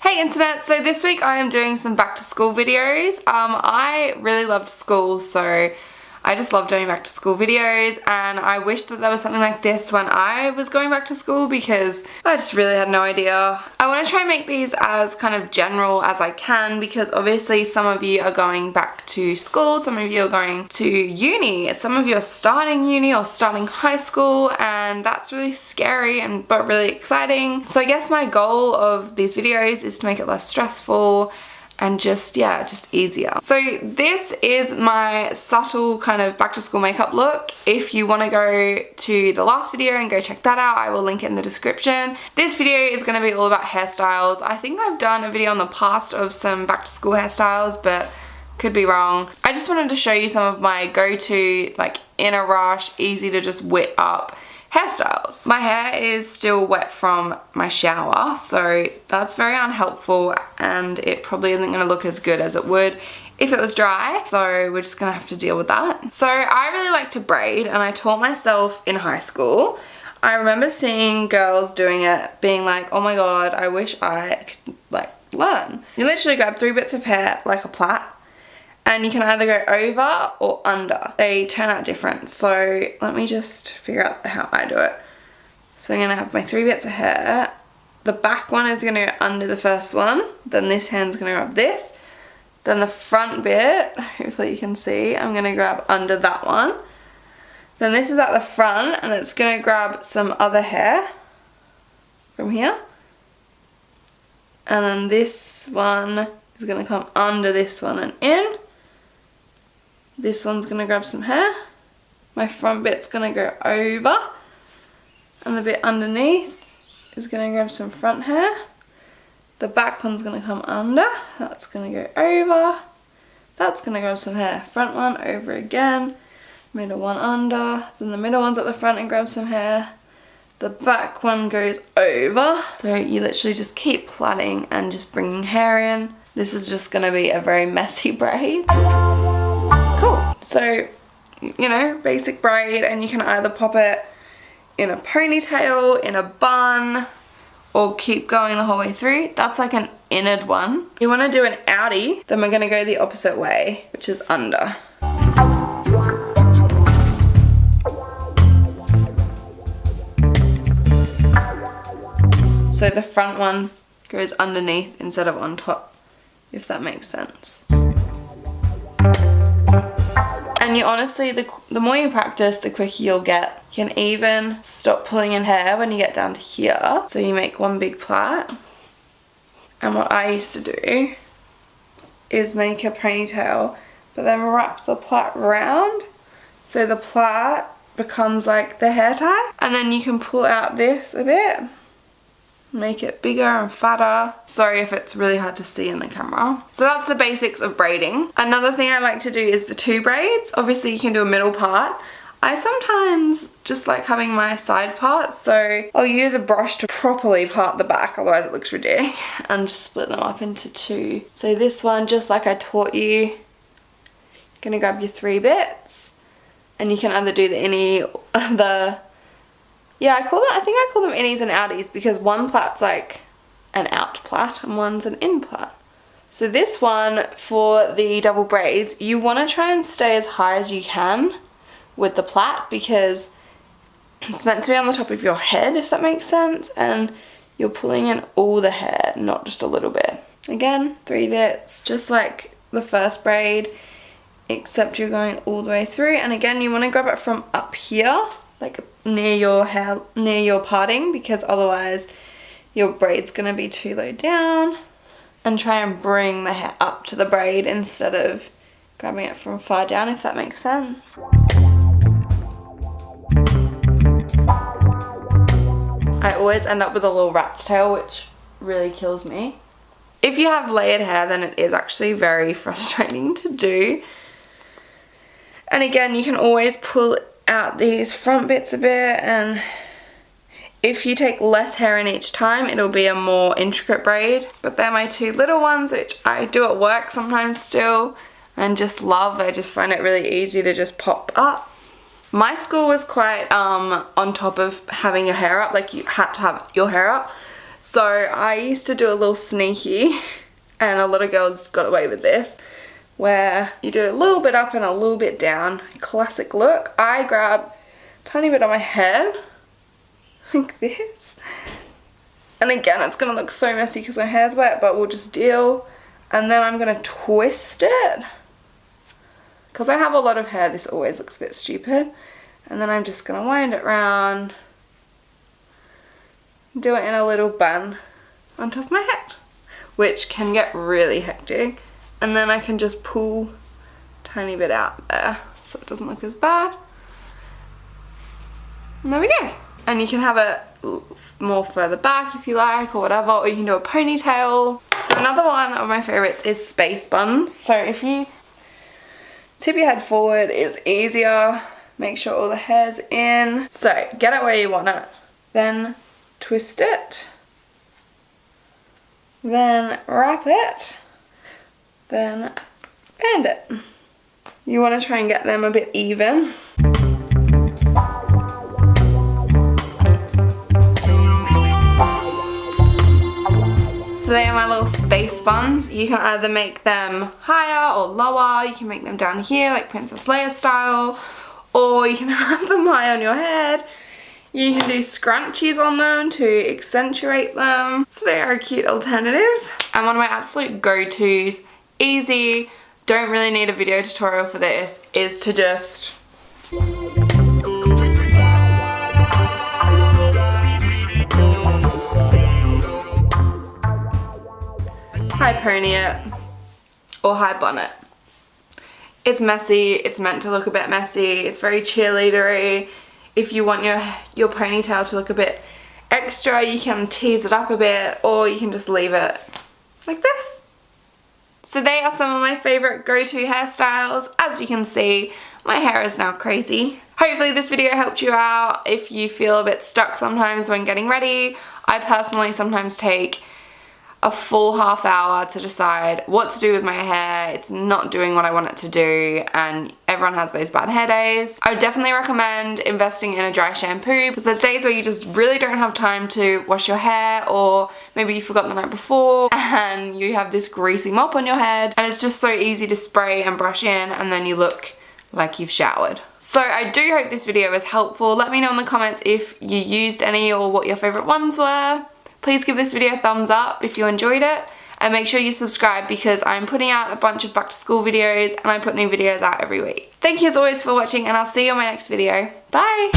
Hey internet, so this week I am doing some back to school videos. I really loved school, so I just love doing back to school videos, and I wish that there was something like this when I was going back to school because I just really had no idea. I want to try and make these as kind of general as I can because obviously some of you are going back to school, some of you are going to uni, some of you are starting uni or starting high school, and that's really scary but really exciting. So I guess my goal of these videos is to make it less stressful and just easier. So this is my subtle kind of back to school makeup look. If you want to go to the last video and go check that out, I will link it in the description. This video is going to be all about hairstyles. I think I've done a video in the past of some back to school hairstyles, but could be wrong. I just wanted to show you some of my go-to, like in a rush, easy to just whip up hairstyles. My hair is still wet from my shower, so that's very unhelpful, and it probably isn't going to look as good as it would if it was dry, so we're just gonna have to deal with that. So I really like to braid, and I taught myself in high school. I remember seeing girls doing it, being like, oh my god, I wish I could like learn. You literally grab 3 bits of hair like a plait, and you can either go over or under. They turn out different. So let me just figure out how I do it. So I'm gonna have my 3 bits of hair. The back one is gonna go under the first one. Then this hand's gonna grab this. Then the front bit, hopefully you can see, I'm gonna grab under that one. Then this is at the front, and it's gonna grab some other hair from here. And then this one is gonna come under this one and in. This one's gonna grab some hair. My front bit's gonna go over, and the bit underneath is gonna grab some front hair. The back one's gonna come under, that's gonna go over, that's gonna grab some hair. Front one over again, middle one under, then the middle one's at the front and grab some hair. The back one goes over. So you literally just keep plaiting and just bringing hair in. This is just gonna be a very messy braid. Cool. So, you know, basic braid, and you can either pop it in a ponytail, in a bun, or keep going the whole way through. That's like an innard one. If you want to do an outie, then we're going to go the opposite way, which is under. So the front one goes underneath instead of on top, if that makes sense. And you honestly, the more you practice, the quicker you'll get. You can even stop pulling in hair when you get down to here. So you make one big plait. And what I used to do is make a ponytail, but then wrap the plait round. So the plait becomes like the hair tie. And then you can pull out this a bit. Make it bigger and fatter. Sorry if it's really hard to see in the camera. So that's the basics of braiding. Another thing I like to do is the 2 braids. Obviously you can do a middle part. I sometimes just like having my side parts, so I'll use a brush to properly part the back, otherwise it looks ridiculous, and just split them up into 2. So this one, just like I taught you, you're gonna grab your 3 bits, and you can either do the innie, I think I call them innies and outies because one plait's like an out plait and one's an in plait. So this one, for the double braids, you want to try and stay as high as you can with the plait because it's meant to be on the top of your head, if that makes sense, and you're pulling in all the hair, not just a little bit. Again, 3 bits, just like the first braid, except you're going all the way through. And again, you want to grab it from up here, like near your hair, near your parting, because otherwise your braid's gonna be too low down. And try and bring the hair up to the braid instead of grabbing it from far down, if that makes sense. I always end up with a little rat's tail, which really kills me. If you have layered hair, then it is actually very frustrating to do. And again, you can always pull out these front bits a bit, and if you take less hair in each time, it'll be a more intricate braid. But they're my 2 little ones, which I do at work sometimes still and just love. I just find it really easy to just pop up. My school was quite on top of having your hair up, like you had to have your hair up. So I used to do a little sneaky, and a lot of girls got away with this, where you do a little bit up and a little bit down. Classic look. I grab a tiny bit on my head, like this. And again, it's going to look so messy because my hair's wet, but we'll just deal. And then I'm going to twist it. Because I have a lot of hair, this always looks a bit stupid. And then I'm just going to wind it round. Do it in a little bun on top of my head, which can get really hectic. And then I can just pull a tiny bit out there so it doesn't look as bad. And there we go. And you can have it more further back if you like, or whatever, or you can do a ponytail. So another one of my favorites is space buns. So if you tip your head forward, it's easier. Make sure all the hair's in. So get it where you want it. Then twist it. Then wrap it. Then band it. You want to try and get them a bit even. So they are my little space buns. You can either make them higher or lower. You can make them down here like Princess Leia style, or you can have them high on your head. You can do scrunchies on them to accentuate them. So they are a cute alternative. And one of my absolute go-tos, easy, don't really need a video tutorial for this, is to just high pony it or high bonnet. It's messy, it's meant to look a bit messy, it's very cheerleadery. If you want your ponytail to look a bit extra, you can tease it up a bit, or you can just leave it like this. So they are some of my favorite go-to hairstyles. As you can see, my hair is now crazy. Hopefully this video helped you out if you feel a bit stuck sometimes when getting ready. I personally sometimes take a full half hour to decide what to do with my hair. It's not doing what I want it to do, and everyone has those bad hair days. I would definitely recommend investing in a dry shampoo, because there's days where you just really don't have time to wash your hair, or maybe you forgot the night before and you have this greasy mop on your head, and it's just so easy to spray and brush in and then you look like you've showered. So I do hope this video was helpful. Let me know in the comments if you used any or what your favorite ones were. Please give this video a thumbs up if you enjoyed it, and make sure you subscribe because I'm putting out a bunch of back to school videos and I put new videos out every week. Thank you as always for watching, and I'll see you on my next video. Bye!